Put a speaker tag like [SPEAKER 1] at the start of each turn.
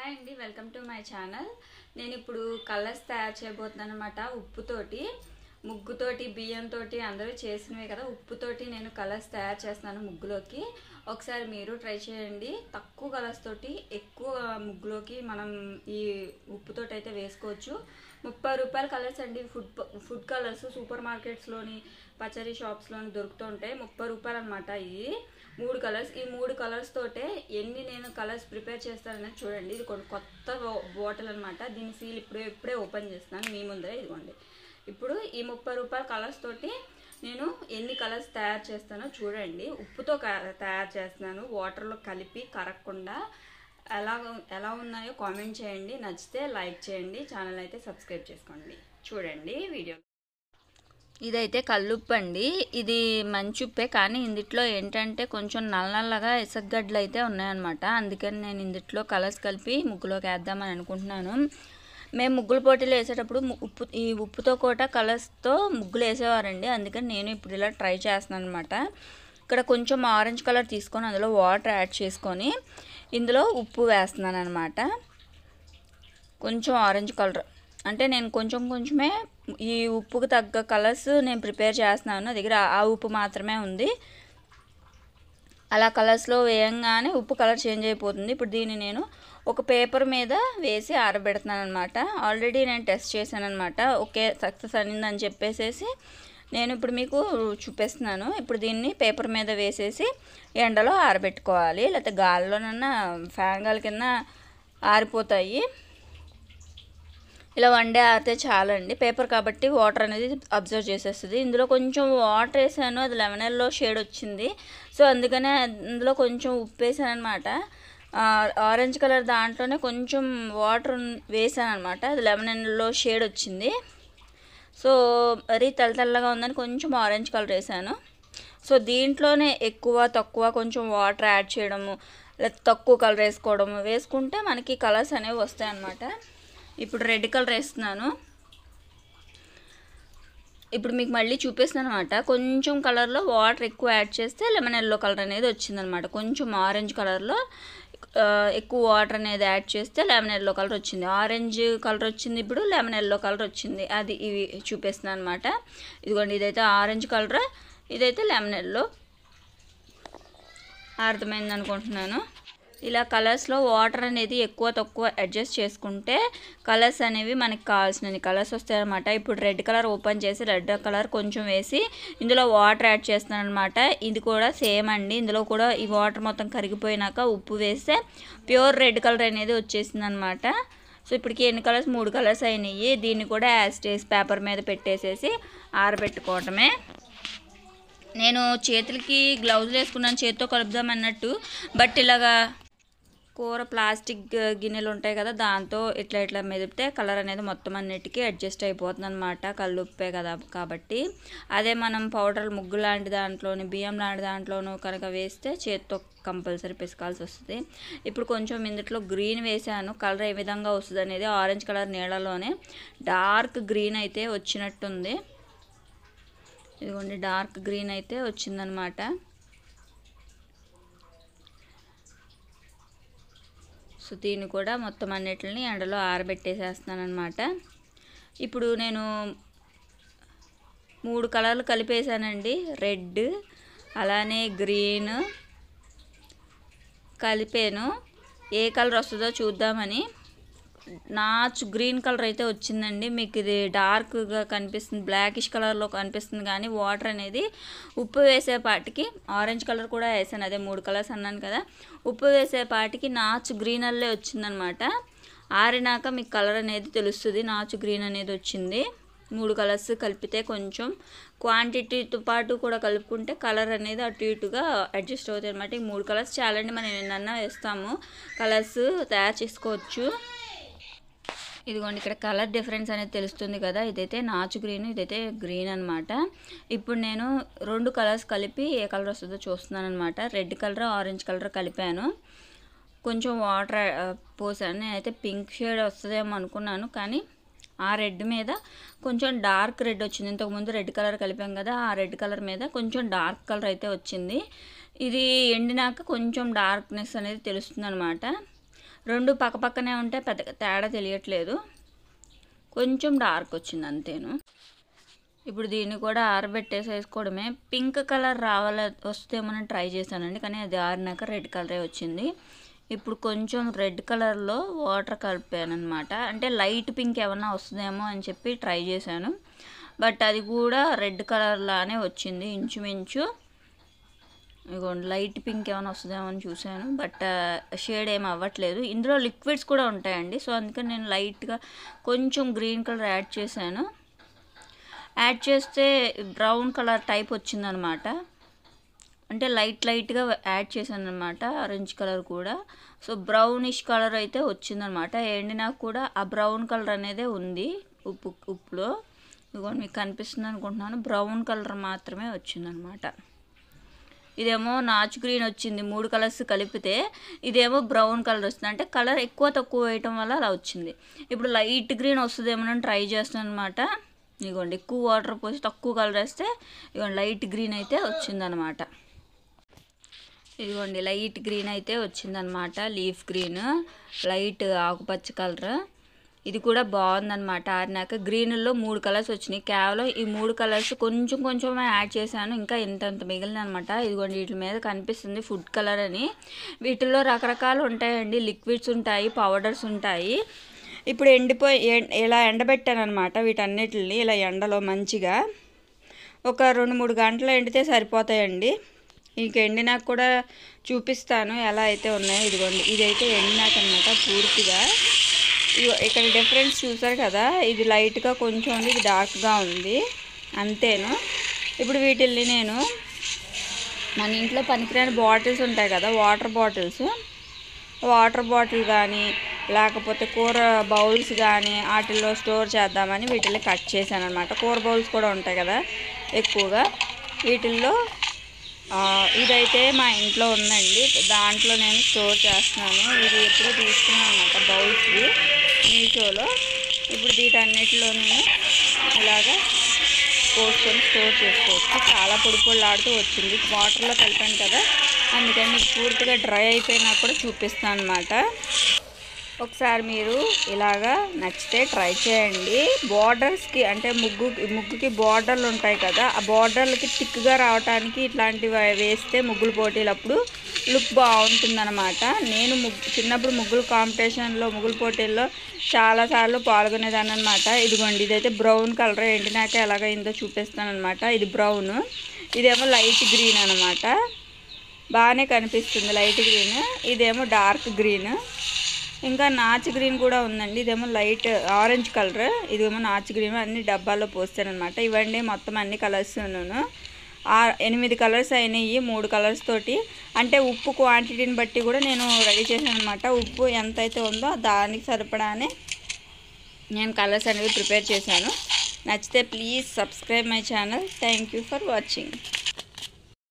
[SPEAKER 1] Hi అండి, welcome to my channel. నేను ఇప్పుడు కలర్స్ తయారు చేయబోతున్నాను అనమాట. ఉప్పుతోటి, ముగ్గుతోటి, బియ్యంతో అందరూ చేసినవే కదా. ఉప్పుతోటి నేను కలర్స్ తయారు చేస్తున్నాను ముగ్గులోకి. ఒకసారి మీరు ట్రై చేయండి. తక్కువ కలర్స్ తోటి ఎక్కువ ముగ్గులోకి మనం ఈ ఉప్పుతోటి అయితే వేసుకోవచ్చు. 30 రూపాయల కలర్స్ అండి. ఫుడ్ కలర్స్ సూపర్ మార్కెట్స్లోని, పచరీ షాప్స్లోని దొరుకుతుంటాయి. 30 రూపాయలు అనమాట. ఇవి 3 కలర్స్. ఈ 3 కలర్స్ తోటే ఎన్ని నేను కలర్స్ ప్రిపేర్ చేస్తానని చూడండి. ఇది కొన్ని కొత్త బాటిల్ అనమాట. దీని సీల్ ఇప్పుడే ఓపెన్ చేస్తున్నాను మీ ముందరే. ఇదిగోండి. ఇప్పుడు ఈ 30 రూపాయల కలర్స్ తోటి నేను ఎన్ని కలర్స్ తయారు చేస్తానో చూడండి. ఉప్పుతో తయారు చేస్తున్నాను, వాటర్లో కలిపి కరగకుండా. ఎలా ఉన్నాయో కామెంట్ చేయండి. నచ్చితే లైక్ చేయండి. ఛానల్ అయితే సబ్స్క్రైబ్ చేసుకోండి. చూడండి వీడియో. ఇదైతే కల్లుప్పు అండి. ఇది మంచి ఉప్పే, కానీ ఇందులో ఏంటంటే కొంచెం నల్లగా ఇసగడ్డలు అయితే ఉన్నాయన్నమాట. అందుకని నేను ఇందులో కలర్స్ కలిపి ముగ్గులోకి వేద్దామని అనుకుంటున్నాను. మేము ముగ్గుల పోటీలు వేసేటప్పుడు ఈ ఉప్పుతో కూడా కలర్స్తో ముగ్గులు వేసేవారండి. అందుకని నేను ఇప్పుడు ఇలా ట్రై చేస్తున్నాను అనమాట. ఇక్కడ కొంచెం ఆరెంజ్ కలర్ తీసుకొని అందులో వాటర్ యాడ్ చేసుకొని ఇందులో ఉప్పు వేస్తున్నాను అనమాట. కొంచెం ఆరెంజ్ కలర్ అంటే నేను కొంచెమే ఈ ఉప్పుకు తగ్గ కలర్స్ నేను ప్రిపేర్ చేస్తున్నాను. నా దగ్గర ఆ ఉప్పు మాత్రమే ఉంది. అలా కలర్స్లో వేయంగానే ఉప్పు కలర్ చేంజ్ అయిపోతుంది. ఇప్పుడు దీన్ని నేను ఒక పేపర్ మీద వేసి ఆరబెడుతున్నాను అనమాట. ఆల్రెడీ నేను టెస్ట్ చేశాను అనమాట. ఓకే, సక్సెస్ అయిందని చెప్పేసి నేను ఇప్పుడు మీకు చూపిస్తున్నాను. ఇప్పుడు దీన్ని పేపర్ మీద వేసేసి ఎండలో ఆరబెట్టుకోవాలి. లేకపోతే గాలిలోనన్నా ఫ్యాన్ గాలి కింద ఆరిపోతాయి. ఇలా 1 డే ఆరితే చాలండి. పేపర్ కాబట్టి వాటర్ అనేది అబ్జర్వ్ చేసేస్తుంది. ఇందులో కొంచెం వాటర్ వేసాను, అది లెమన్ ఎల్లో షేడ్ వచ్చింది. సో అందుకనే ఇందులో కొంచెం ఉప్పు వేసాను అనమాట. ఆరెంజ్ కలర్ దాంట్లోనే కొంచెం వాటర్ వేసాను అనమాట. అది లెమన్ ఎల్లో షేడ్ వచ్చింది. సో మరీ తెల్లగా ఉందని కొంచెం ఆరెంజ్ కలర్ వేసాను. సో దీంట్లోనే ఎక్కువ తక్కువ కొంచెం వాటర్ యాడ్ చేయడము, లేదా తక్కువ కలర్ వేసుకుంటే మనకి కలర్స్ అనేవి వస్తాయి అన్నమాట. ఇప్పుడు రెడ్ కలర్ వేస్తున్నాను. ఇప్పుడు మీకు మళ్ళీ చూపిస్తున్నాను అనమాట. కొంచెం కలర్లో వాటర్ ఎక్కువ యాడ్ చేస్తే లెమన్ ఎల్లో కలర్ అనేది వచ్చిందనమాట. కొంచెం ఆరెంజ్ కలర్లో ఎక్కువ వాటర్ అనేది యాడ్ చేస్తే లెమన్ ఎల్లో కలర్ వచ్చింది. ఆరెంజ్ కలర్ వచ్చింది, ఇప్పుడు లెమన్ ఎల్లో కలర్ వచ్చింది. అది ఇవి చూపిస్తున్నాను అనమాట. ఇదిగోండి, ఇదైతే ఆరెంజ్ కలర్, ఇదైతే లెమన్ ఎల్లో. అర్థమైంది అనుకుంటున్నాను. ఇలా కలర్స్లో వాటర్ అనేది ఎక్కువ తక్కువ అడ్జస్ట్ చేసుకుంటే కలర్స్ అనేవి మనకి కావాల్సిన కలర్స్ వస్తాయి అన్నమాట. ఇప్పుడు రెడ్ కలర్ ఓపెన్ చేసి రెడ్ కలర్ కొంచెం వేసి ఇందులో వాటర్ యాడ్ చేస్తున్నాను అనమాట. ఇది కూడా సేమ్ అండి. ఇందులో కూడా ఈ వాటర్ మొత్తం కరిగిపోయినాక ఉప్పు వేస్తే ప్యూర్ రెడ్ కలర్ అనేది వచ్చేసింది అనమాట. సో ఇప్పటికి ఎన్ని కలర్స్? 3 కలర్స్ అయినాయి. దీన్ని కూడా యాజ్ పేపర్ మీద పెట్టేసేసి ఆరబెట్టుకోవటమే. నేను చేతులకి గ్లౌజులు వేసుకున్నాను, చేతితో కలుపుదాం అన్నట్టు. బట్ ఇలాగా కూర ప్లాస్టిక్ గిన్నెలు ఉంటాయి కదా, దాంతో ఇట్లా మెదిపితే కలర్ అనేది మొత్తం అన్నిటికీ అడ్జస్ట్ అయిపోతుంది అనమాట. కల్లుప్పే కదా కాబట్టి. అదే మనం పౌడర్ ముగ్గు లాంటి దాంట్లోని, బియ్యం లాంటి దాంట్లోనూ కనుక వేస్తే చేతితో కంపల్సరీ పిసకాల్సి వస్తుంది. ఇప్పుడు కొంచెం ఇందులో గ్రీన్ వేసాను. కలర్ ఏ విధంగా వస్తుంది అనేది ఆరెంజ్ కలర్ నీళ్ళలోనే డార్క్ గ్రీన్ అయితే వచ్చినట్టుంది. ఇదిగోండి, డార్క్ గ్రీన్ అయితే వచ్చిందనమాట. సో దీన్ని కూడా మొత్తం అన్నిటిని ఎండలో ఆరబెట్టేసేస్తున్నాను అనమాట. ఇప్పుడు నేను 3 కలర్లు కలిపేసానండి. రెడ్, అలానే గ్రీన్ కలిపాను. ఏ కలర్ వస్తుందో చూద్దామని. నాచు గ్రీన్ కలర్ అయితే వచ్చిందండి. మీకు ఇది డార్క్గా కనిపిస్తుంది, బ్లాకిష్ కలర్లో కనిపిస్తుంది, కానీ వాటర్ అనేది ఉప్పు వేసేపాటికి ఆరెంజ్ కలర్ కూడా వేసాను. అదే 3 కలర్స్ అన్నాను కదా. ఉప్పు వేసేపాటికి నాచు గ్రీన్ అల్లే వచ్చిందనమాట. ఆరినాక మీకు కలర్ అనేది తెలుస్తుంది. నాచు గ్రీన్ అనేది వచ్చింది. 3 కలర్స్ కలిపితే కొంచెం క్వాంటిటీతో పాటు కూడా కలుపుకుంటే కలర్ అనేది అటు ఇటుగా అడ్జస్ట్ అవుతాయి అనమాట. ఈ 3 కలర్స్ చాలండి. మనం ఎన్నన్నా వేస్తాము, కలర్స్ తయారు చేసుకోవచ్చు. ఇదిగోండి, ఇక్కడ కలర్ డిఫరెన్స్ అనేది తెలుస్తుంది కదా. ఇదైతే నాచు గ్రీన్, ఇదైతే గ్రీన్ అనమాట. ఇప్పుడు నేను 2 కలర్స్ కలిపి ఏ కలర్ వస్తుందో చూస్తున్నాను అనమాట. రెడ్ కలర్, ఆరెంజ్ కలర్ కలిపాను. కొంచెం వాటర్ పోసాను. నేనైతే పింక్ షేడ్ వస్తుందేమో అనుకున్నాను, కానీ ఆ రెడ్ మీద కొంచెం డార్క్ రెడ్ వచ్చింది. ఇంతకుముందు రెడ్ కలర్ కలిపాం కదా, ఆ రెడ్ కలర్ మీద కొంచెం డార్క్ కలర్ అయితే వచ్చింది. ఇది ఎండినాక కొంచెం డార్క్నెస్ అనేది తెలుస్తుంది అనమాట. రెండు పక్కపక్కనే ఉంటే పెద్దగా తేడా తెలియట్లేదు, కొంచెం డార్క్ వచ్చింది అంతేను. ఇప్పుడు దీన్ని కూడా ఆరబెట్టేసేసుకోవడమే. పింక్ కలర్ వస్తేమని ట్రై చేశానండి, కానీ అది ఆరినాక రెడ్ కలరే వచ్చింది. ఇప్పుడు కొంచెం రెడ్ కలర్లో వాటర్ కలిపాను అనమాట. అంటే లైట్ పింక్ ఏమన్నా వస్తుందేమో అని చెప్పి ట్రై చేశాను, బట్ అది కూడా రెడ్ కలర్లానే వచ్చింది ఇంచుమించు. ఇదిగోండి లైట్ పింక్ ఏమైనా వస్తుందేమో అని చూశాను, బట్ షేడ్ ఏమి అవ్వట్లేదు. ఇందులో లిక్విడ్స్ కూడా ఉంటాయండి, సో అందుకని నేను లైట్గా కొంచెం గ్రీన్ కలర్ యాడ్ చేశాను. యాడ్ చేస్తే బ్రౌన్ కలర్ టైప్ వచ్చిందనమాట. అంటే లైట్గా యాడ్ చేశాను అనమాట, ఆరెంజ్ కలర్ కూడా. సో బ్రౌనిష్ కలర్ అయితే వచ్చిందనమాట. ఎండినా కూడా ఆ బ్రౌన్ కలర్ అనేదే ఉంది ఉప్పులో. ఇదిగోండి మీకు కనిపిస్తుంది అనుకుంటున్నాను, బ్రౌన్ కలర్ మాత్రమే వచ్చిందనమాట. ఇదేమో నాచు గ్రీన్ వచ్చింది, 3 కలర్స్ కలిపితే. ఇదేమో బ్రౌన్ కలర్ వస్తుంది, అంటే కలర్ ఎక్కువ తక్కువ వేయటం వల్ల అలా వచ్చింది. ఇప్పుడు లైట్ గ్రీన్ వస్తుందేమో ట్రై చేస్తాను అనమాట. ఇదిగోండి ఎక్కువ వాటర్ పోసి తక్కువ కలర్ వేస్తే ఇదిగోండి లైట్ గ్రీన్ అయితే వచ్చిందనమాట. ఇదిగోండి లైట్ గ్రీన్ అయితే వచ్చిందనమాట, లీఫ్ గ్రీన్, లైట్ ఆకుపచ్చ కలర్. ఇది కూడా బాగుందనమాట. ఆరినాక గ్రీన్లో 3 కలర్స్ వచ్చినాయి. కేవలం ఈ 3 కలర్స్ కొంచెం యాడ్ చేశాను, ఇంకా ఇంతంత మిగిలిన అనమాట. ఇదిగోండి వీటి మీద కనిపిస్తుంది ఫుడ్ కలర్ అని. వీటిల్లో రకరకాలు ఉంటాయండి, లిక్విడ్స్ ఉంటాయి, పౌడర్స్ ఉంటాయి. ఇప్పుడు ఇలా ఎండబెట్టాను అనమాట వీటన్నిటిని. ఇలా ఎండలో మంచిగా ఒక 2-3 గంటలు ఎండితే సరిపోతాయండి. ఇంక ఎండినాక కూడా చూపిస్తాను ఎలా అయితే ఉన్నాయో. ఇదిగోండి ఇదైతే ఎండినాక అనమాట పూర్తిగా. ఇక్కడ డిఫరెన్స్ చూసారు కదా, ఇది లైట్గా కొంచెం ఉంది, ఇది డార్క్గా ఉంది, అంతేను. ఇప్పుడు వీటిల్ని నేను మన ఇంట్లో పనికిరాని బాటిల్స్ ఉంటాయి కదా, వాటర్ బాటిల్ కానీ లేకపోతే కూర బౌల్స్ కానీ వాటిల్లో స్టోర్ చేద్దామని వీటిల్ని కట్ చేశాను అనమాట. కూర బౌల్స్ కూడా ఉంటాయి కదా ఎక్కువగా, వీటిల్లో ఇదైతే మా ఇంట్లో ఉందండి, దాంట్లో నేను స్టోర్ చేస్తున్నాను. ఇది ఎప్పుడో తీసుకున్నాను అనమాట బౌల్స్ది మీషోలో. ఇప్పుడు వీటన్నిటిలో నేను ఇలాగా పోసుకొని స్టోర్ చేసుకోవచ్చు. చాలా పొడిలాడుతూ వచ్చింది, వాటర్లో కలిపాను కదా, అందుకని మీకు పూర్తిగా డ్రై అయిపోయినా కూడా చూపిస్తాను అనమాట. ఒకసారి మీరు ఇలాగా నచ్చితే ట్రై చేయండి. బార్డర్స్కి అంటే ముగ్గుకి బార్డర్లు ఉంటాయి కదా, ఆ బార్డర్లకి థిక్గా రావడానికి ఇట్లాంటివి వేస్తే ముగ్గులు పోటీలప్పుడు లుక్ బాగుంటుందన్నమాట. నేను చిన్నప్పుడు ముగ్గుల కాంపిటీషన్లో ముగ్గుల పోటీల్లో చాలాసార్లు పాల్గొనేదాన్ని అనమాట. ఇదిగోండి ఇదైతే బ్రౌన్ కలర్, ఎండినాక ఎలాగైందో చూపిస్తాను అనమాట. ఇది బ్రౌన్, ఇదేమో లైట్ గ్రీన్ అనమాట, బాగానే కనిపిస్తుంది లైట్ గ్రీన్. ఇదేమో డార్క్ గ్రీన్, ఇంకా నాచు గ్రీన్ కూడా ఉందండి. ఇదేమో లైట్ ఆరెంజ్ కలర్, ఇదేమో నాచు గ్రీన్. అన్ని డబ్బాల్లో పోస్తానమాట. ఇవన్నీ మొత్తం అన్ని కలర్స్ 8 కలర్స్ అయినాయి 3 కలర్స్ తోటి. అంటే ఉప్పు క్వాంటిటీని బట్టి కూడా నేను రెడీ చేశాను అనమాట. ఉప్పు ఎంత అయితే ఉందో దానికి సరిపడానే నేను కలర్స్ అనేవి ప్రిపేర్ చేశాను. నచ్చితే please subscribe my channel. Thank you for watching.